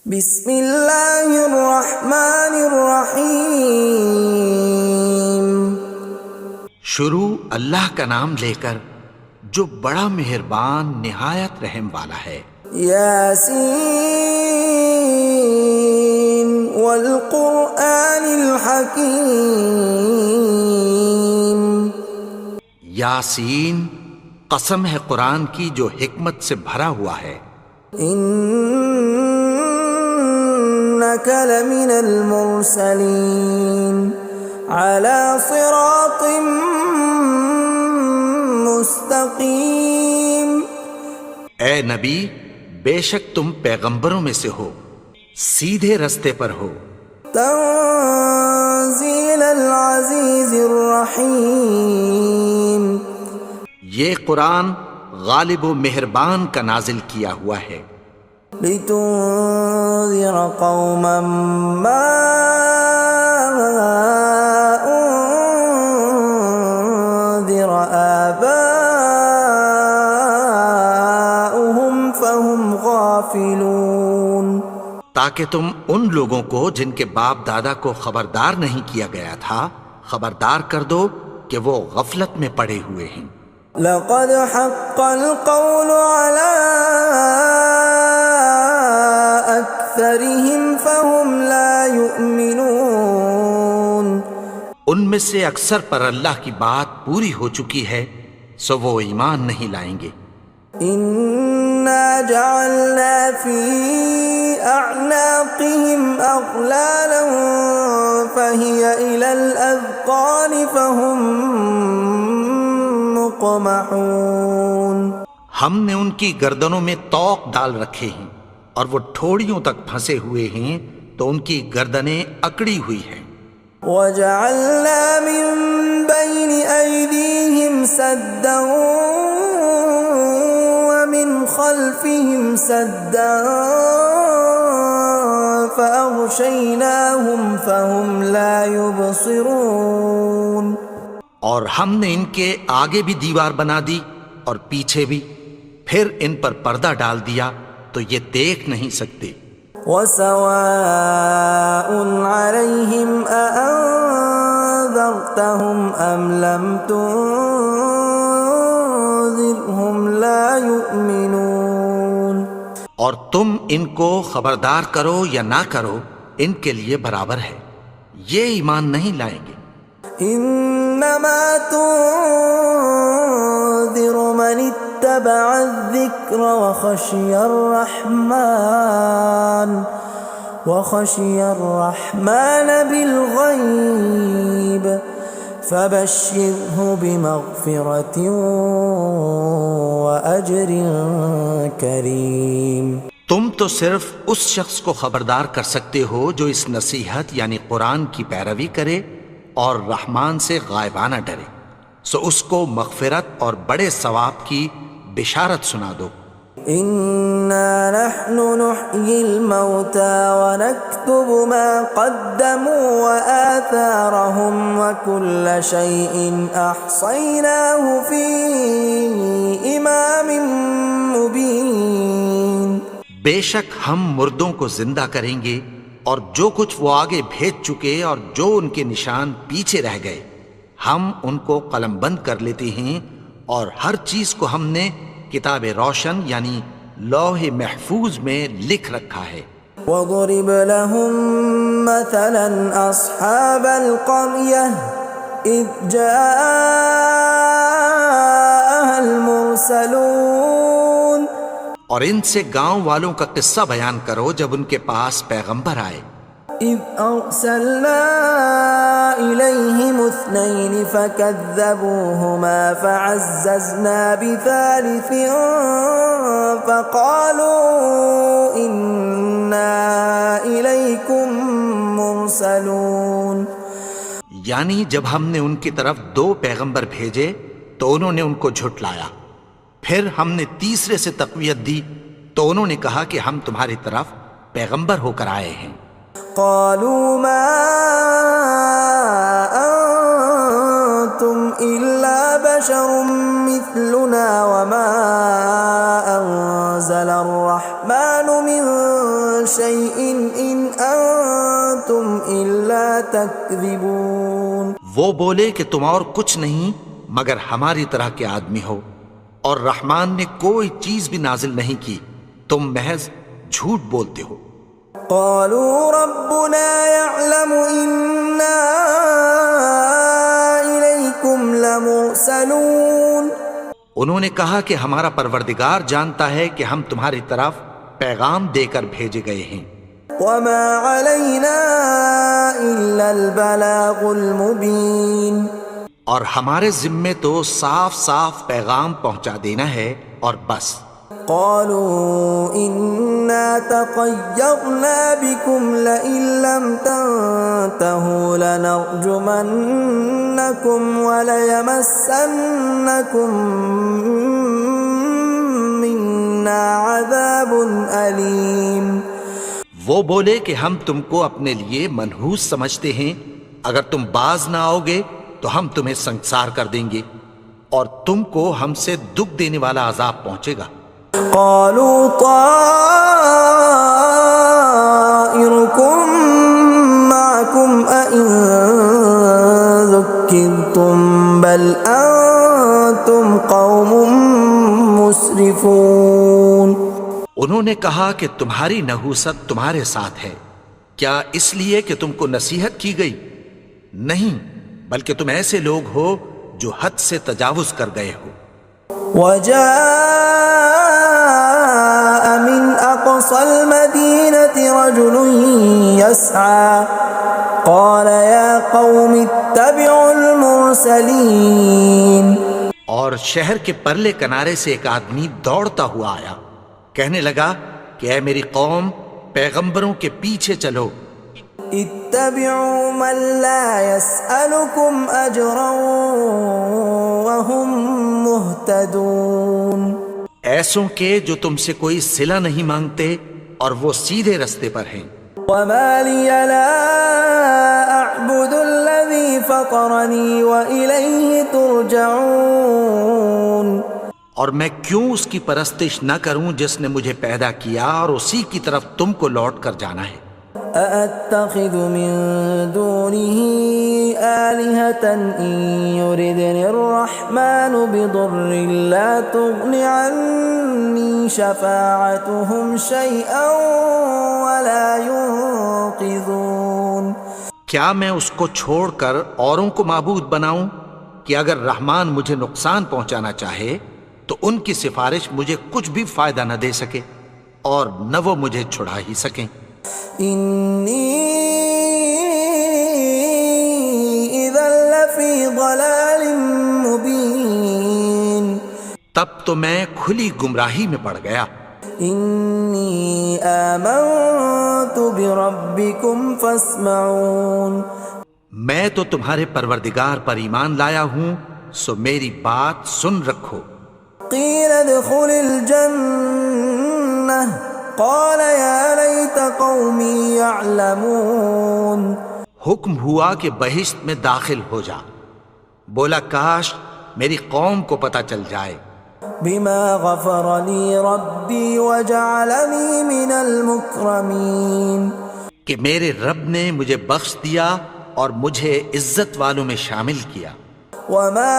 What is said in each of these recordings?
بسم اللہ الرحمن الرحیم۔ شروع اللہ کا نام لے کر جو بڑا مہربان نہایت رحم والا ہے۔ یاسین والقرآن الحکیم۔ یاسین، قسم ہے قرآن کی جو حکمت سے بھرا ہوا ہے۔ انک لمن المرسلین علی صراط مستقیم۔ اے نبی، بے شک تم پیغمبروں میں سے ہو، سیدھے رستے پر ہو۔ تنزیل العزیز الرحیم۔ یہ قرآن غالب و مہربان کا نازل کیا ہوا ہے۔ لتنذر قوما ما انذر آباؤهم فهم غافلون۔ تاکہ تم ان لوگوں کو جن کے باپ دادا کو خبردار نہیں کیا گیا تھا خبردار کر دو کہ وہ غفلت میں پڑے ہوئے ہیں۔ لقد حق القول على أكثرهم فهم لا يؤمنون۔ ان میں سے اکثر پر اللہ کی بات پوری ہو چکی ہے سو وہ ایمان نہیں لائیں گے۔ إنا جعلنا في أعناقهم أغلالا فهي إلى الأذقان فهم مقمحون۔ ہم نے ان کی گردنوں میں طوق ڈال رکھے ہیں اور وہ ٹھوڑیوں تک پھنسے ہوئے ہیں تو ان کی گردنیں اکڑی ہوئی ہیں۔ وَجَعَلْنَا مِن بَيْنِ أَيْدِيهِمْ سَدًّا وَمِنْ خَلْفِهِمْ سَدًّا فَأَغْشَيْنَاهُمْ فَهُمْ لَا يُبْصِرُونَ۔ اور ہم نے ان کے آگے بھی دیوار بنا دی اور پیچھے بھی، پھر ان پر پردہ ڈال دیا تو یہ دیکھ نہیں سکتے۔ وَسَوَاءٌ عَلَيْهِمْ أَأَنذَرْتَهُمْ أَمْ لَمْ تُنذِرْهُمْ لَا يُؤْمِنُونَ۔ اور تم ان کو خبردار کرو یا نہ کرو ان کے لیے برابر ہے، یہ ایمان نہیں لائیں گے۔ انما تنذر من اتبع الذکر وخشی الرحمن بالغیب فبشرہ بمغفرۃ واجر کریم۔ تم تو صرف اس شخص کو خبردار کر سکتے ہو جو اس نصیحت یعنی قرآن کی پیروی کرے اور رحمان سے غائبانہ ڈرے، سو اس کو مغفرت اور بڑے ثواب کی بشارت سنا دو۔ اِنَّا نَحْنُ نُحْيِي الْمَوْتَى وَنَكْتُبُ مَا قَدَّمُوا وَآثَارَهُمْ وَكُلَّ شَيْءٍ أَحْصَيْنَاهُ فِي إِمَامٍ مُبِينٍ۔ بے شک ہم مردوں کو زندہ کریں گے اور جو کچھ وہ آگے بھیج چکے اور جو ان کے نشان پیچھے رہ گئے ہم ان کو قلم بند کر لیتے ہیں، اور ہر چیز کو ہم نے کتاب روشن یعنی لوح محفوظ میں لکھ رکھا ہے۔ وَضُرِبْ لَهُم مَّثَلًا أَصْحَابَ الْقَرْيَةِ إِذْ جَاءَهَا الْمُرْسَلُونَ۔ اور ان سے گاؤں والوں کا قصہ بیان کرو جب ان کے پاس پیغمبر آئے۔ إِذْ أَرْسَلْنَا إِلَيْهِمُ اثْنَيْنِ فَكَذَّبُوهُمَا فَعَزَّزْنَا بِثَالِثٍ فَقَالُوا إِنَّا إِلَيْكُمْ مُرْسَلُونَ۔ یعنی جب ہم نے ان کی طرف دو پیغمبر بھیجے تو انہوں نے ان کو جھٹلایا، پھر ہم نے تیسرے سے تقویت دی تو انہوں نے کہا کہ ہم تمہاری طرف پیغمبر ہو کر آئے ہیں۔ قالوا ما انتم الا بشر مثلنا وما انزل الرحمن من شيء إن أنتم إلا تكذبون. وہ بولے کہ تم اور کچھ نہیں مگر ہماری طرح کے آدمی ہو، اور رحمان نے کوئی چیز بھی نازل نہیں کی، تم محض جھوٹ بولتے ہو. قالوا ربنا يعلم إنا إليكم لمرسلون. انہوں نے کہا کہ ہمارا پروردگار جانتا ہے کہ ہم تمہاری طرف پیغام دے کر بھیجے گئے ہیں. وما علينا إلا البلاغ المبين. اور ہمارے ذمے تو صاف صاف پیغام پہنچا دینا ہے اور بس. قالوا إنا تطيرنا بكم لئن لم تنتهوا لنرجمنكم وليمسنكم منا عذاب أليم. وہ بولے کہ ہم تم کو اپنے لیے منحوس سمجھتے ہیں، اگر تم باز نہ آؤ گے تو ہم تمہیں سنسار کر دیں گے اور تم کو ہم سے دکھ دینے والا عذاب پہنچے گا. قالوا طائركم معكم أئن ذكرتم بل أنتم قوم مسرفون. انہوں نے کہا کہ تمہاری نحوست تمہارے ساتھ ہے، کیا اس لیے کہ تم کو نصیحت کی گئی؟ نہیں، بلکہ تم ایسے لوگ ہو جو حد سے تجاوز کر گئے ہو. وجاء من أقصى المدينة رجل يسعى قال يا قوم اتبعوا المرسلين. اور شہر کے پرلے کنارے سے ایک آدمی دوڑتا ہوا آیا، کہنے لگا کہ اے میری قوم، پیغمبروں کے پیچھے چلو. اتبعوا من لا يسألكم أجرا وهم مهتدون. ایسوں کے جو تم سے کوئی صلہ نہیں مانگتے اور وہ سیدھے رستے پر ہیں. وما لي لا أعبد الذي فطرني وإليه ترجعون. اور میں کیوں اس کی پرستش نہ کروں جس نے مجھے پیدا کیا اور اسی کی طرف تم کو لوٹ کر جانا ہے. أأتخذ من دونه آلهة إن يردني الرحمن بضر لا تغن عني شفاعتهم شيئا ولا ينقذون. کیا میں اس کو چھوڑ کر اوروں کو معبود بناؤں کہ اگر رحمان مجھے نقصان پہنچانا چاہے تو ان کی سفارش مجھے کچھ بھی فائدہ نہ دے سکے اور نہ وہ مجھے چھڑا ہی سکیں. إني إذا لفي ضلال مبين. تب تو میں کھلی گمراہی میں پڑ گیا. إني آمنت بربكم فاسمعون. میں تو تمہارے پروردگار پر ایمان لایا ہوں، سو میری بات سن رکھو. قيل ادخل الجنة قال يا ليت قومي يعلمون. حکم ہوا کہ بہشت میں داخل ہو جا. بولا کاش میری قوم کو پتہ چل جائے. بما غفر لي ربي وجعلني من المكرمين. کہ میرے رب نے مجھے بخش دیا اور مجھے عزت والوں میں شامل کیا. وما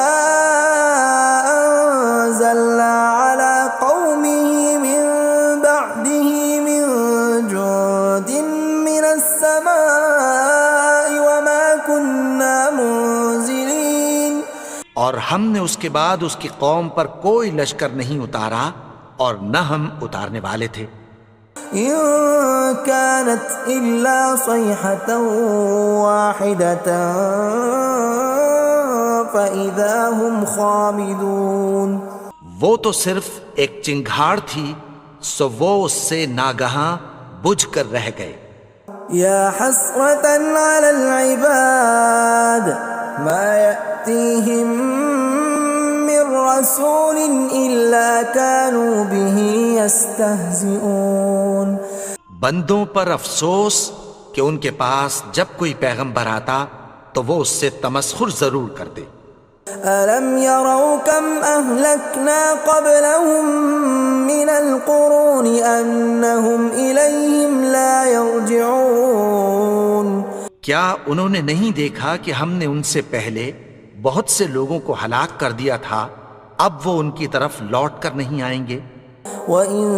أنزلنا على قومه من بعده من جند من السماء وما كنا منزلين. اور ہم نے اس کے بعد اس کی قوم پر کوئی لشکر نہیں اتارا اور نہ ہم اتارنے والے تھے. إن كانت إلا صيحة واحدة فإذا هم خامدون. وہ تو صرف ایک چنگھاڑ تھی، سو وہ اس سے ناگہاں بجھ کر رہ گئے. يا حسرة على العباد ما يأتيهم من رسول إلا كانوا به يستهزئون. بندوں پر افسوس کہ ان کے پاس جب کوئی پیغمبر آتا تو وہ اس سے تمسخر ضرور کرتے. ألم يروا كم أهلكنا قبلهم من القرون أنهم إليهم لا يرجعون کیا انہوں نے نہیں دیکھا کہ ہم نے ان سے پہلے بہت سے لوگوں کو ہلاک کر دیا تھا، اب وہ ان کی طرف لوٹ کر نہیں آئیں گے؟ وَإِن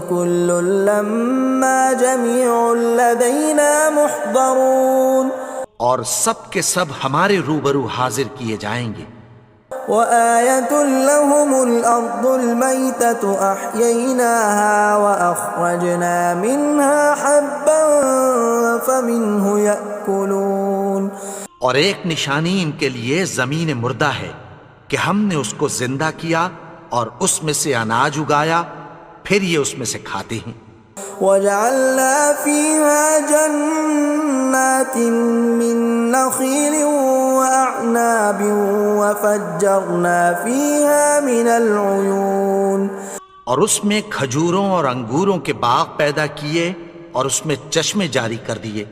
كُلٌّ لَّمَّا جَمِيعٌ لَّدَيْنَا مُحْضَرُونَ اور سب کے سب ہمارے روبرو حاضر کیے جائیں گے۔ وَآيَةٌ لَّهُمُ الْأَرْضُ الْمَيْتَةُ أَحْيَيْنَاهَا وَأَخْرَجْنَا مِنْهَا حَبًّا فَمِنْهُ يَأْكُلُونَ اور ایک نشانی ان کے لیے زمین مردہ ہے کہ ہم نے اس کو زندہ کیا اور اس میں سے اناج اگایا، پھر یہ اس میں سے کھاتے ہیں۔ وَجَعَلْنَا فِيهَا جَنَّاتٍ مِّن نَّخِيلٍ وَأَعْنَابٍ وَفَجَّرْنَا فِيهَا مِنَ الْعُيُونِ اور اس میں کھجوروں اور انگوروں کے باغ پیدا کیے اور اس میں چشمے جاری کر دیے،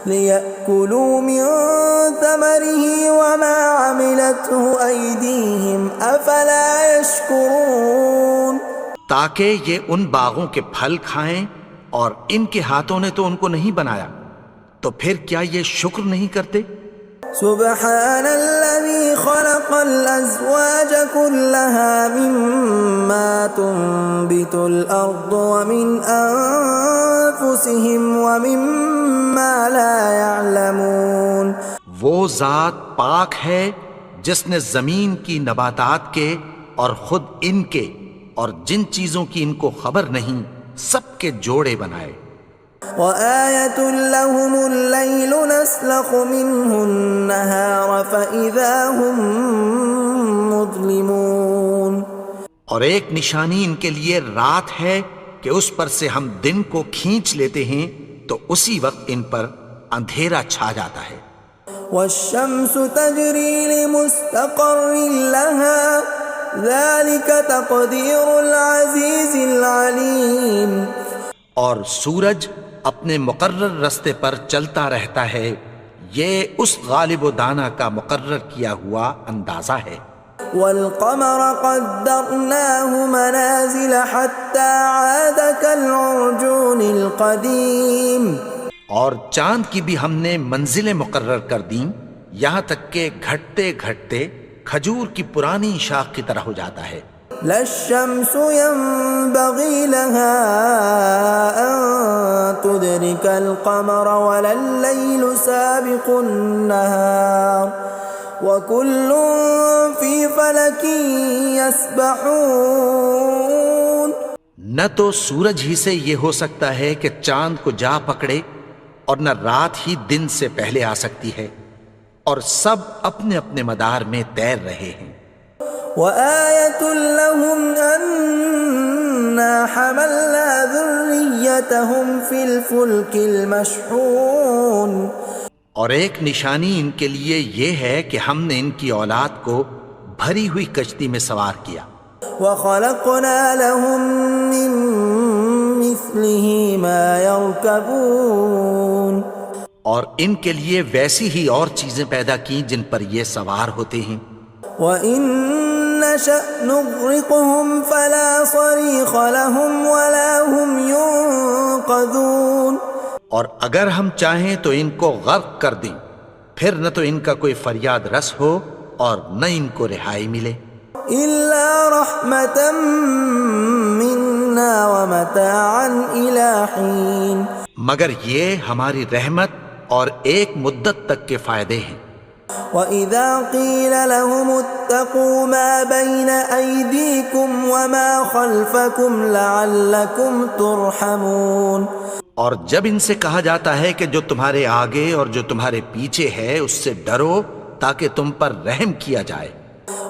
لِيَأْكُلُوا مِن ثَمَرِهِ وَمَا عَمِلَتْهُ أَيْدِيهِمْ أَفَلَا يَشْكُرُونَ تاکہ یہ ان باغوں کے پھل کھائیں، اور ان کے ہاتھوں نے تو ان کو نہیں بنایا، تو پھر کیا یہ شکر نہیں کرتے؟ سبحان الذي خلق الأزواج كلها مما تنبت الأرض ومن أنفسهم ومما لا يعلمون وہ ذات پاک ہے جس نے زمین کی نباتات کے اور خود ان کے اور جن چیزوں کی ان کو خبر نہیں سب کے جوڑے بنائے۔ وَآيَةٌ لَّهُمُ اللَّيْلُ نَسْلَخُ مِنْهُ النَّهَارَ فَإِذَا هُم مُظْلِمُونَ اور ایک نشانی ان کے لیے رات ہے کہ اس پر سے ہم دن کو کھینچ لیتے ہیں تو اسی وقت ان پر اندھیرا چھا جاتا ہے۔ وَالشَّمْسُ تَجْرِي لِمُسْتَقَرٍّ لَّهَا ذَلِكَ تَقْدِيرُ الْعَزِيزِ الْعَلِيمِ اور سورج اپنے مقرر رستے پر چلتا رہتا ہے، یہ اس غالب و دانا کا مقرر کیا ہوا اندازہ ہے۔ وَالْقَمَرَ قَدَّرْنَاهُ مَنَازِلَ حَتَّى عَادَ كَالْعُرْجُونِ الْقَدِيمِ اور چاند کی بھی ہم نے منزلیں مقرر کر دیں، یہاں تک کہ گھٹتے گھٹتے کھجور کی پرانی شاخ کی طرح ہو جاتا ہے۔ لا الشمس ينبغي لها أن تدرك القمر ولا الليل سابق النهار وكل في فلك يسبحون نہ تو سورج ہی سے یہ ہو سکتا ہے کہ چاند کو جا پکڑے، اور نہ رات ہی دن سے پہلے آ سکتی ہے، اور سب اپنے اپنے مدار میں تیر رہے ہیں۔ وَآيَةٌ لَّهُمْ أَنَّا حَمَلْنَا ذُرِّيَّتَهُمْ فِي الْفُلْكِ الْمَشْحُونِ اور ایک نشانی ان کے لیے یہ ہے کہ ہم نے ان کی اولاد کو بھری ہوئی کشتی میں سوار کیا۔ وَخَلَقْنَا لَهُم مِّن مِّثْلِهِ مَا يَرْكَبُونَ اور ان کے لیے ویسی ہی اور چیزیں پیدا کی جن پر یہ سوار ہوتے ہیں۔ وَإِن نَّشَأْ نُغْرِقْهُمْ فَلَا صَرِيخَ لَهُمْ وَلَا هُمْ يُنقَذُونَ اور اگر ہم چاہیں تو ان کو غرق کر دیں، پھر نہ تو ان کا کوئی فریاد رس ہو اور نہ ان کو رہائی ملے۔ إِلَّا رَحْمَةً مِّنَّا وَمَتَاعًا إِلَىٰ حِينٍ مگر یہ ہماری رحمت اور ایک مدت تک کے فائدے ہیں۔ وَإِذَا قِيلَ لَهُمُ اتَّقُوا مَا بَيْنَ أَيْدِيكُمْ وَمَا خَلْفَكُمْ لَعَلَّكُمْ تُرْحَمُونَ اور جب ان سے کہا جاتا ہے کہ جو تمہارے آگے اور جو تمہارے پیچھے ہے اس سے ڈرو تاکہ تم پر رحم کیا جائے۔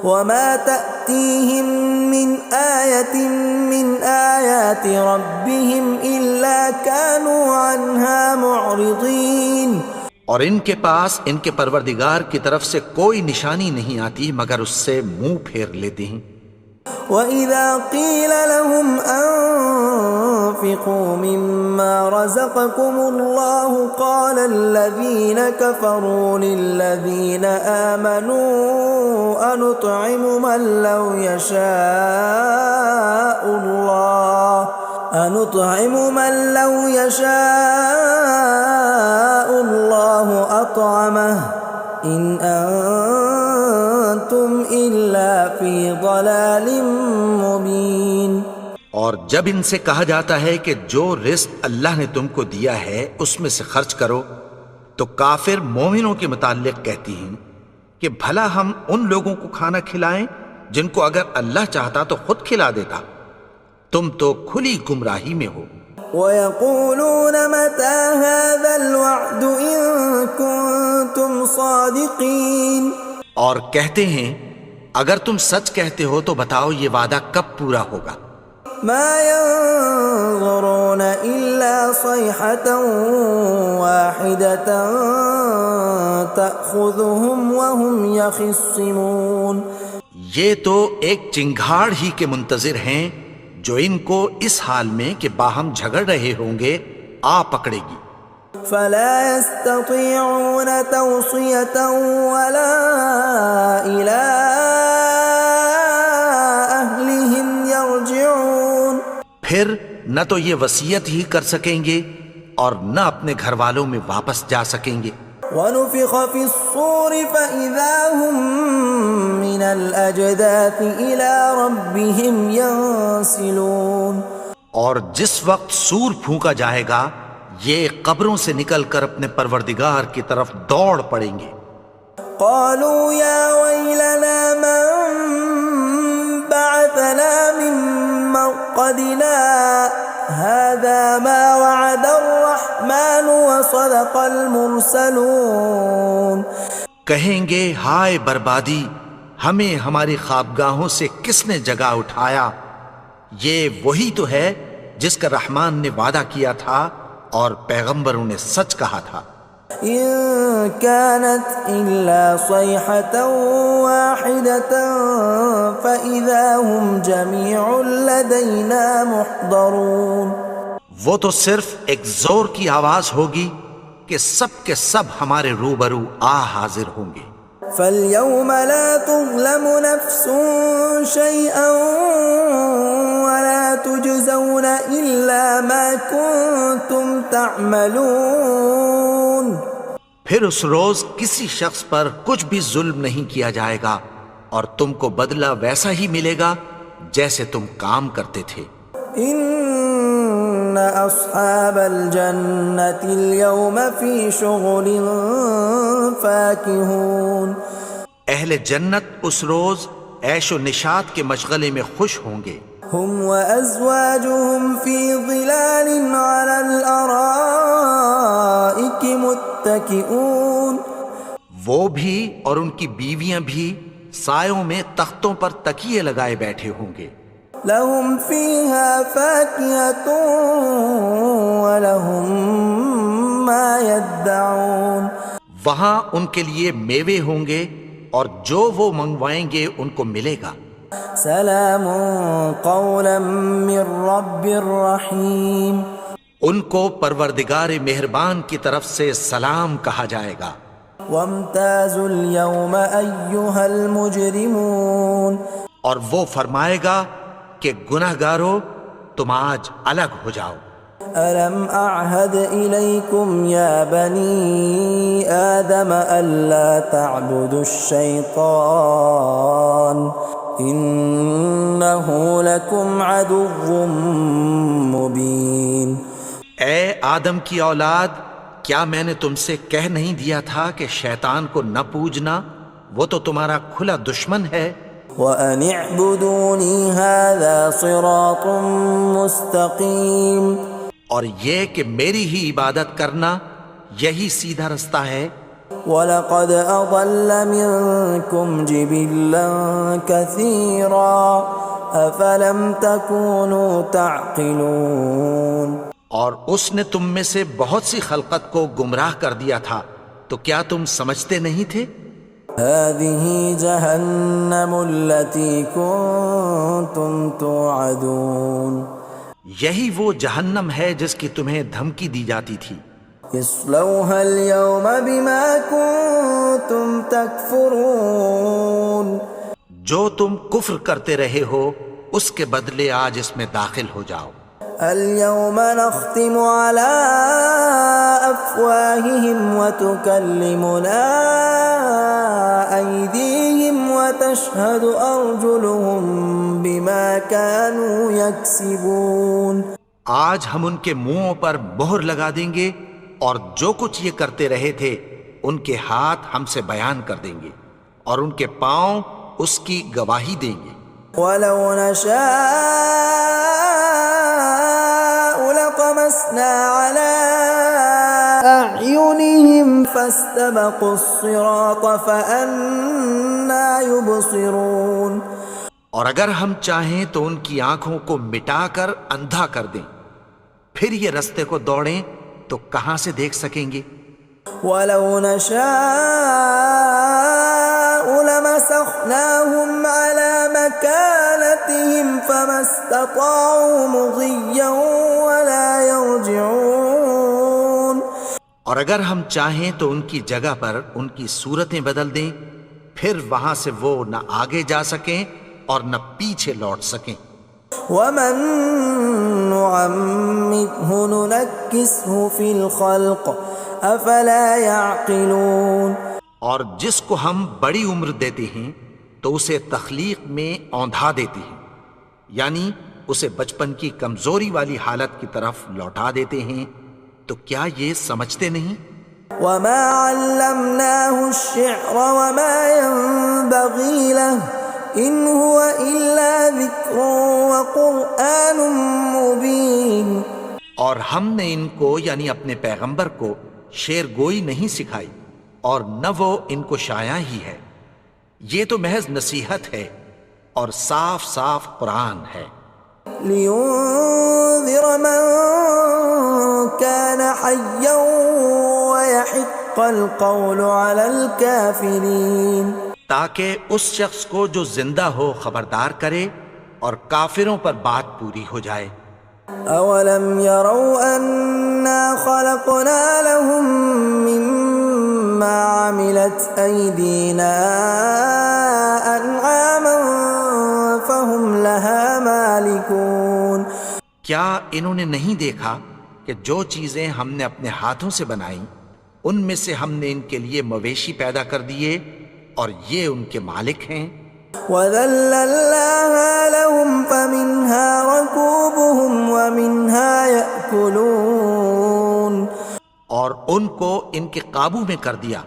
وَمَا تَأْتِيهِم مِّنْ آيَةٍ مِّنْ آيَاتِ رَبِّهِمْ إِلَّا كَانُوا عَنْهَا مُعْرِضِينَ اور ان کے پاس ان کے پروردگار کی طرف سے کوئی نشانی نہیں آتی مگر اس سے منہ پھیر لیتے ہیں۔ وَإِذَا قِيلَ لَهُمْ وأنفقوا مما رزقكم الله قال الذين كفروا للذين آمنوا أنطعم من لو يشاء الله أطعمه إن أنتم إلا في ضلال مبين۔ اور جب ان سے کہا جاتا ہے کہ جو رزق اللہ نے تم کو دیا ہے اس میں سے خرچ کرو، تو کافر مومنوں کے متعلق کہتی ہیں کہ بھلا ہم ان لوگوں کو کھانا کھلائیں جن کو اگر اللہ چاہتا تو خود کھلا دیتا، تم تو کھلی گمراہی میں ہو۔ وَيَقُولُونَ مَتَى هَذَا الْوَعْدُ إِن كُنتُمْ صَادِقِينَ، اور کہتے ہیں اگر تم سچ کہتے ہو تو بتاؤ یہ وعدہ کب پورا ہوگا۔ مَا يَنظُرُونَ إِلَّا صَيْحَةً وَاحِدَةً تَأْخُذُهُمْ وَهُمْ يَخِصِّمُونَ، یہ تو ایک چنگھاڑ ہی کے منتظر ہیں جو ان کو اس حال میں کہ باہم جھگڑ رہے ہوں گے آ پکڑے گی۔ فَلَا يَسْتَطِيعُونَ تَوْصِيَةً وَلَا إِلَىٰ أَهْلِهِمْ يَرْجِعُونَ، پھر نہ تو یہ وصیت ہی کر سکیں گے اور نہ اپنے گھر والوں میں واپس جا سکیں گے۔ وَنُفِخَ فِي الصُّورِ فَإِذَا هُم مِّنَ الْأَجْدَاثِ إِلَىٰ رَبِّهِمْ يَنسِلُونَ، اور جس وقت سور پھونکا جائے گا یہ قبروں سے نکل کر اپنے پروردگار کی طرف دوڑ پڑیں گے۔ قَالُوا يَا وَيْلَنَا مَن بَعَثَنَا مِن مَّرْقَدِنَا هَٰذَا مَا وَعَدَ الرَّحْمَٰنُ وَصَدَقَ الْمُرْسَلُونَ، کہیں گے ہائے بربادی، ہمیں ہماری خوابگاہوں سے کس نے جگا اٹھایا، یہ وہی تو ہے جس کا رحمان نے وعدہ کیا تھا اور پیغمبروں نے سچ کہا تھا۔ إِن كَانَتْ إِلَّا صَيْحَةً وَاحِدَةً فَإِذَا هُمْ جَمِيعٌ لَدَيْنَا مُحْضَرُونَ، وہ تو صرف ایک زور کی آواز ہوگی کہ سب کے سب ہمارے روبرو آ حاضر ہوں گے۔ فَالْيَوْمَ لَا تُظْلَمُ نَفْسٌ شَيْئًا وَلَا تُجْزَوْنَ إِلَّا مَا كُنتُمْ تَعْمَلُونَ، پھر اس روز کسی شخص پر کچھ بھی ظلم نہیں کیا جائے گا اور تم کو بدلہ ویسا ہی ملے گا جیسے تم کام کرتے تھے۔ إِنَّ أَصْحَابَ الْجَنَّةِ الْيَوْمَ فِي شُغُلٍ فَاكِهُونَ، اہل جنت اس روز عیش و نشاط کے مشغلے میں خوش ہوں گے۔ هُمْ وَأَزْوَاجُهُمْ فِي ظِلَالٍ عَلَى الْأَرَائِكِ مُتَّكِئُونَ، وہ بھی اور ان کی بیویاں بھی سایوں میں تختوں پر تکیے لگائے بیٹھے ہوں گے۔ لَهُمْ فِيهَا فَاكِهَةٌ وَلَهُمْ مَا يَدَّعُونَ، وہاں ان کے لیے میوے ہوں گے اور جو وہ منگوائیں گے ان کو ملے گا۔ سلام قولا من رب رحیم، ان کو پروردگار مہربان کی طرف سے سلام کہا جائے گا۔ وامتازوا اليوم ایھا المجرمون، اور وہ فرمائے گا کہ گنہگارو تم آج الگ ہو جاؤ۔ ألم أعهد إليكم يا بني آدم ألا تعبدوا الشيطان إنه لكم عدو مبين۔ اے آدم کی اولاد، کیا میں نے تم سے کہہ نہیں دیا تھا کہ شیطان کو نہ پوجنا، وہ تو تمہارا کھلا دشمن ہے۔ وَأَنِ اعْبُدُونِي هَذَا صِرَاطٌ مُسْتَقِيمٌ، اور یہ کہ میری ہی عبادت کرنا یہی سیدھا رستہ ہے۔ وَلَقَدْ أَضَلَّ مِنْكُمْ جِبِلًّا كَثِيرًا أَفَلَمْ تَكُونُوا تَعْقِلُونَ، اور اس نے تم میں سے بہت سی خلقت کو گمراہ کر دیا تھا، تو کیا تم سمجھتے نہیں تھے؟ هَذِهِ جَهَنَّمُ الَّتِي كُنْتُمْ تُوعَدُونَ، یہی وہ جہنم ہے جس کی تمہیں دھمکی دی جاتی تھی. اصلوها اليوم بما كنتم تكفرون. جو تم کفر کرتے رہے ہو اس کے بدلے آج اس میں داخل ہو جاؤ. اليوم نختم على أفواههم وتكلمنا أيديهم وتشهد أرجلهم بما كانوا يكسبون. آج ہم ان کے منہوں پر مہر لگا دیں گے اور جو کچھ یہ کرتے رہے تھے ان کے ہاتھ ہم سے بیان کر دیں گے اور ان کے پاؤں اس کی گواہی دیں گے. ولو نشاء لطمسنا على أعينهم فاستبقوا الصراط فأنى يبصرون. اور اگر ہم چاہیں تو ان کی آنکھوں کو مٹا کر اندھا کر دیں، پھر یہ رستے کو دوڑیں تو کہاں سے دیکھ سکیں گے. ولو نشاء لمسخناهم على مكانتهم فما استطاعوا مضيا ولا يرجعون. اور اگر ہم چاہیں تو ان کی جگہ پر ان کی صورتیں بدل دیں، پھر وہاں سے وہ نہ آگے جا سکیں اور نہ پیچھے لوٹ سکیں. ومن نعمره ننكسه في الخلق افلا يعقلون. اور جس کو ہم بڑی عمر دیتے ہیں تو اسے تخلیق میں اوندھا دیتے ہیں، یعنی اسے بچپن کی کمزوری والی حالت کی طرف لوٹا دیتے ہیں. تو کیا یہ سمجھتے نہیں؟ وما علمناه الشعر وما ينبغي له ان هو الا ذکر وقرآن مبین. اور ہم نے ان کو یعنی اپنے پیغمبر کو شعر گوئی نہیں سکھائی اور نہ وہ ان کو شایع ہی ہے، یہ تو محض نصیحت ہے اور صاف صاف قرآن ہے. لينذر من كان حيا ويحق القول على الكافرين. تاکہ اس شخص کو جو زندہ ہو خبردار کرے اور کافروں پر بات پوری ہو جائے. اولم يروا انا خلقنا لهم مما عملت ايدينا انعاما فهم لها مالكون. کیا انہوں نے نہیں دیکھا کہ جو چیزیں ہم نے اپنے ہاتھوں سے بنائیں ان میں سے ہم نے ان کے لیے مویشی پیدا کر دیے اور یہ ان کے مالک ہیں. وَذَلَّلْنَاهَا لَهُمْ فَمِنْهَا رَكُوبُهُمْ وَمِنْهَا يَأْكُلُونَ. اور ان کو ان کے قابو میں کر دیا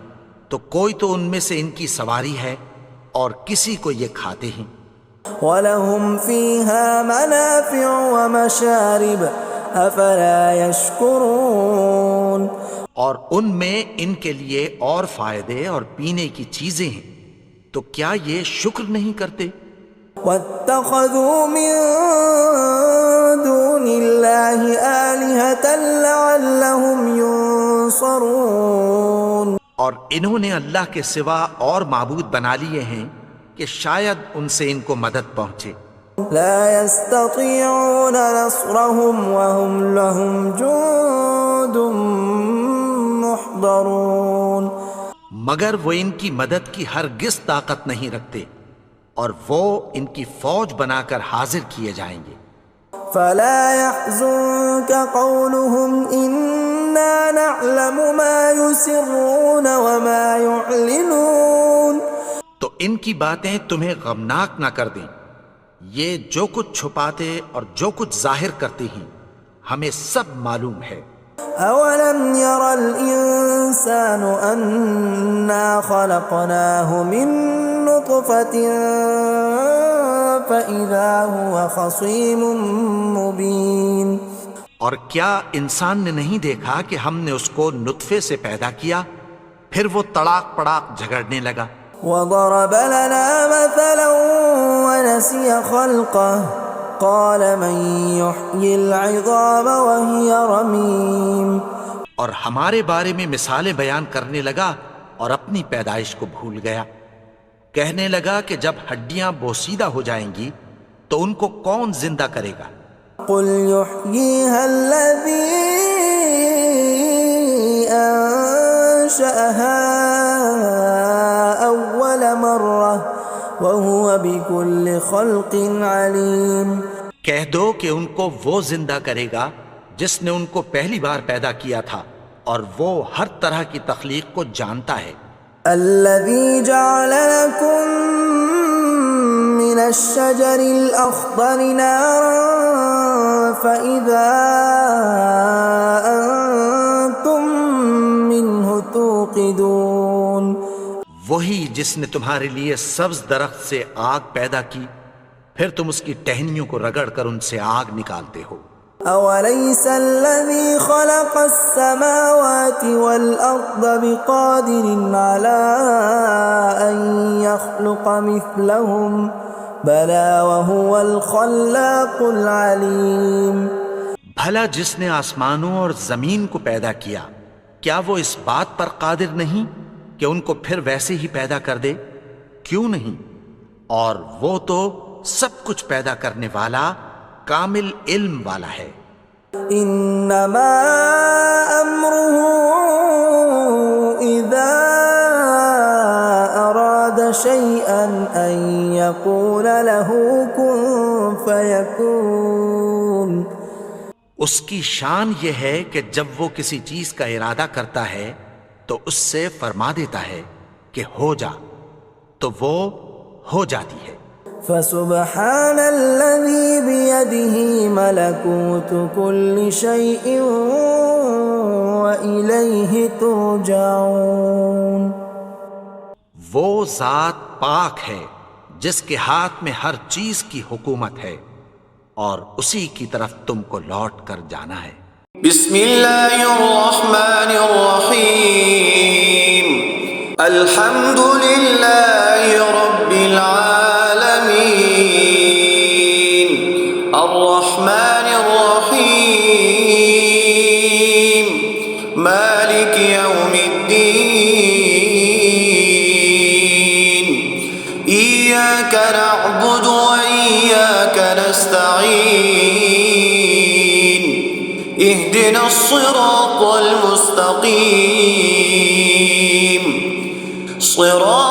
تو کوئی تو ان میں سے ان کی سواری ہے اور کسی کو یہ کھاتے ہیں. وَلَهُمْ فِيهَا مَنَافِعُ وَمَشَارِبُ أَفَلَا يَشْكُرُونَ. اور ان میں ان کے لیے اور فائدے اور پینے کی چیزیں ہیں، تو کیا یہ شکر نہیں کرتے؟ وَاتَّخَذُوا مِن دُونِ اللَّهِ آلِهَةً لَعَلَّهُمْ يُنصَرُونَ. اور انہوں نے اللہ کے سوا اور معبود بنا لیے ہیں کہ شاید ان سے ان کو مدد پہنچے. لا يستطيعون نصرهم وهم لهم جند محضرون. مگر وہ ان کی مدد کی ہرگز طاقت نہیں رکھتے اور وہ ان کی فوج بنا کر حاضر کیے جائیں گے. فلا يحزنك قولهم إنا نعلم ما يسرون وما يعلنون. تو ان کی باتیں تمہیں غمناک نہ کر دیں، یہ جو کچھ چھپاتے اور جو کچھ ظاہر کرتے ہیں ہمیں سب معلوم ہے. أولم ير الإنسان أنا خلقناه من نطفة فإذا هو خصيم مبين. اور کیا انسان نے نہیں دیکھا کہ ہم نے اس کو نطفے سے پیدا کیا پھر وہ تڑاک پڑاک جھگڑنے لگا. وضرب لنا مثلا ونسي خلقه قال من يحيي العظام وهي رميم. اور ہمارے بارے میں مثالیں بیان کرنے لگا اور اپنی پیدائش کو بھول گیا. کہنے لگا کہ جب ہڈیاں بوسیدہ ہو جائیں گی تو ان کو کون زندہ کرے گا قل يحييها الذي أنشأها أول مرة وهو بكل خلق عليم. کہہ دو کہ ان کو وہ زندہ کرے گا جس نے ان کو پہلی بار پیدا کیا تھا اور وہ ہر طرح کی تخلیق کو جانتا ہے. الذي جعل لكم من الشجر الأخضر نارا فإذا أنتم منه توقدون. وہی جس نے تمہارے لیے سبز درخت سے آگ پیدا کی پھر تم اس کی ٹہنیوں کو رگڑ کر ان سے آگ نکالتے ہو. أوليس الذي خلق السماوات والأرض بقادر على أن يخلق مثلهم بلى وهو الخلاق العليم. بھلا جس نے آسمانوں اور زمین کو پیدا کیا کیا وہ اس بات پر قادر نہیں کہ ان کو پھر ویسے ہی پیدا کر دے؟ کیوں نہیں؟ اور وہ تو سب کچھ پیدا کرنے والا کامل علم والا ہے. انما امره اذا اراد شيئا ان يقول له كن فيكون. اس کی شان یہ ہے کہ جب وہ کسی چیز کا ارادہ کرتا ہے تو اس سے فرما دیتا ہے کہ ہو جا تو وہ ہو جاتی ہے. فسبحان الذي بيده ملكوت كل شيء وإليه ترجعون. وہ ذات پاک ہے جس کے ہاتھ میں ہر چیز کی حکومت ہے اور اسی کی طرف تم کو لوٹ کر جانا ہے. بسم اللہ الرحمن الرحیم. الحمد للہ رب العالمین الرحمن الرحیم مالک یوم الدین ایاک نعبد و ایاک نستعین اهدنا الصراط المستقیم صراط